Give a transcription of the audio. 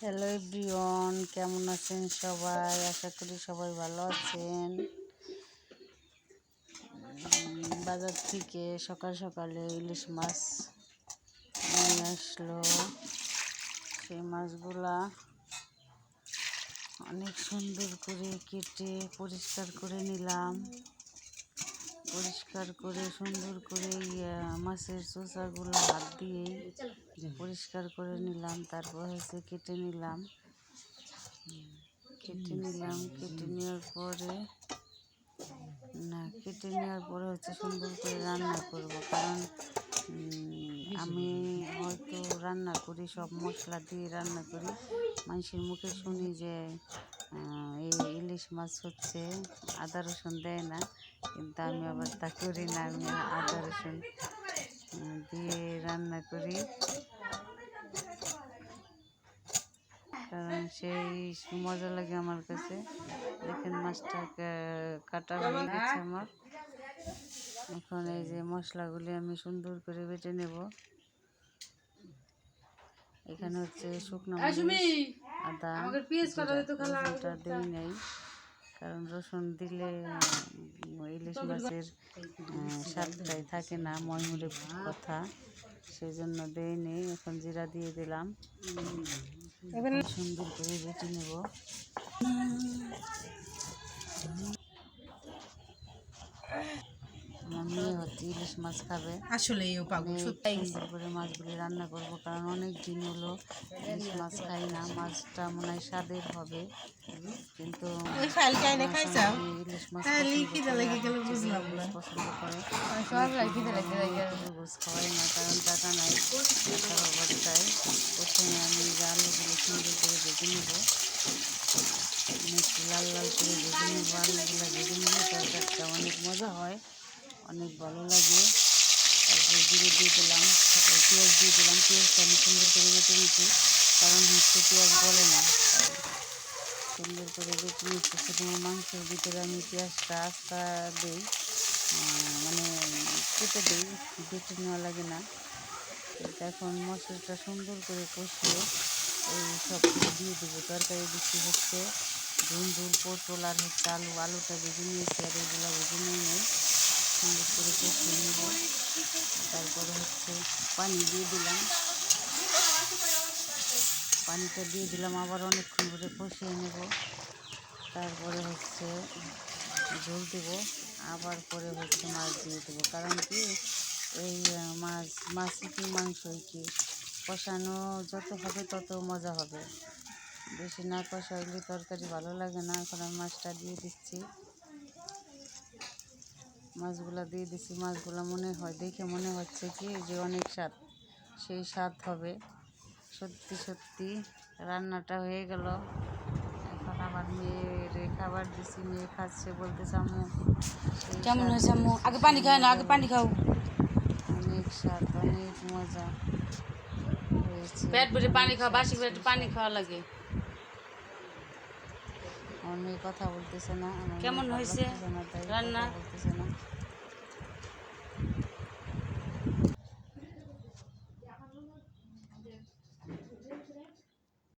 Hello everyone, কেমন আছেন সবাই? আশা করি সবাই ভালো আছেন। বাজার থেকে সকাল সকালে ইলিশ মাছ নিয়ে আসলো। সেই মাছগুলা অনেক সুন্দর করে কেটে পরিষ্কার করে নিলাম। পরিষ্কার করে সুন্দর করে মাছের চোচাগুলো হাত দিয়েই পরিষ্কার করে নিলাম। তারপর কেটে নিলাম। কেটে নেওয়ার পরে সুন্দর করে রান্না করব। কারণ আমি হয়তো রান্না করি, সব মশলা দিয়ে রান্না করি। মানুষের মুখে শুনি যে এই ইলিশ মাছ হচ্ছে আদা রসুন দেয় না, কিন্তু আমি আবার তা করি না। আমি আদা রসুন দিয়ে রান্না করি, কারণ সেই মজা লাগে আমার কাছে। দেখেন মাছটা কাটা হয়ে গেছে আমার। এখন এই যে মশলাগুলি আমি সুন্দর করে বেটে নেব। এখানে হচ্ছে শুকনো মরিচ, আদা, রসুনটা দেই নাই, কারণ রসুন দিলে ইলিশ মাছের স্বাদটাই থাকে না, ময়মুরে কথা, সেই জন্য দেই নেই। এখন জিরা দিয়ে দিলাম, সুন্দর করে বেটে নেব। আমার মেয়ে হচ্ছে ইলিশ মাছ খাবে, আসলে সুন্দর করে মাছগুলি রান্না করব। কারণ অনেক দিন হলো ইলিশ মাছ খাই না। মাছটা মনে হয় স্বাদের হবে, কিন্তু ইলিশ মাছ পছন্দ করে খাওয়াই না, কারণ টাকা নাই অবস্থায়। প্রথমে আমি যে আলুগুলো সুন্দর করে ভেজে নেব, লাল লাল করে ভেজে নেব। আলুগুলো ভেজে নিলে তরকারিটা অনেক মজা হয়, অনেক ভালো লাগে। তারপরে জিরে দিয়ে দিলাম, তারপরে পেঁয়াজ দিয়ে দিলাম। পেঁয়াজটা আমি সুন্দর করে বেটে নিচ্ছি, কারণ পেঁয়াজ গলে না। সুন্দর করে বেটে নিচ্ছি। শুধু মাংসের ভিতরে আমি পেঁয়াজটা আস্তা দিই, মানে কেটে দিই, বেটে নেওয়া লাগে না। এখন মশলাটা সুন্দর করে কষিয়ে এই সব কিছু দিয়ে দেবো। তরকারি দিচ্ছি হচ্ছে ঝুল পটল আর হচ্ছে আলুটা ভেজে নিয়েছি, আর এগুলো ভেজে নেই সুন্দর করে কষিয়ে নেব। তারপরে পানি দিয়ে দিলাম, পানিটা দিয়ে দিলাম, আবার অনেকক্ষণ করে কষিয়ে নেব। তারপরে ঝোল দেব, আবার পরে মাছ দিয়ে দেবো। কারণ কি এই মাছই কি মাংসই কি, কষানো যত হবে তত মজা হবে। বেশি না কষাইলে তরকারি ভালো লাগে না। এখন আমি মাছটা দিয়ে দিচ্ছি, মাছগুলা দিয়ে দিচ্ছি। মাছগুলা দেখে মনে হচ্ছে কি যে অনেক স্বাদ, সেই স্বাদ হবে। সত্যি সত্যি রান্নাটা হয়ে গেল। এখন আমার মেয়ের খাবার দিচ্ছি, মেয়ে খাচ্ছে, বলতেছে আম্মু কেমন হয়েছে আম্মু? আগে পানি খাও না, আগে পানি খাও। অনেক স্বাদ, অনেক মজা হয়েছে। পেট ভরে পানি খাও, বাসি পেটে পানি খাওয়া লাগে। আমার মেয়ে কথা বলতেছে না, কেমন হয়েছে রান্না বলতেছে না।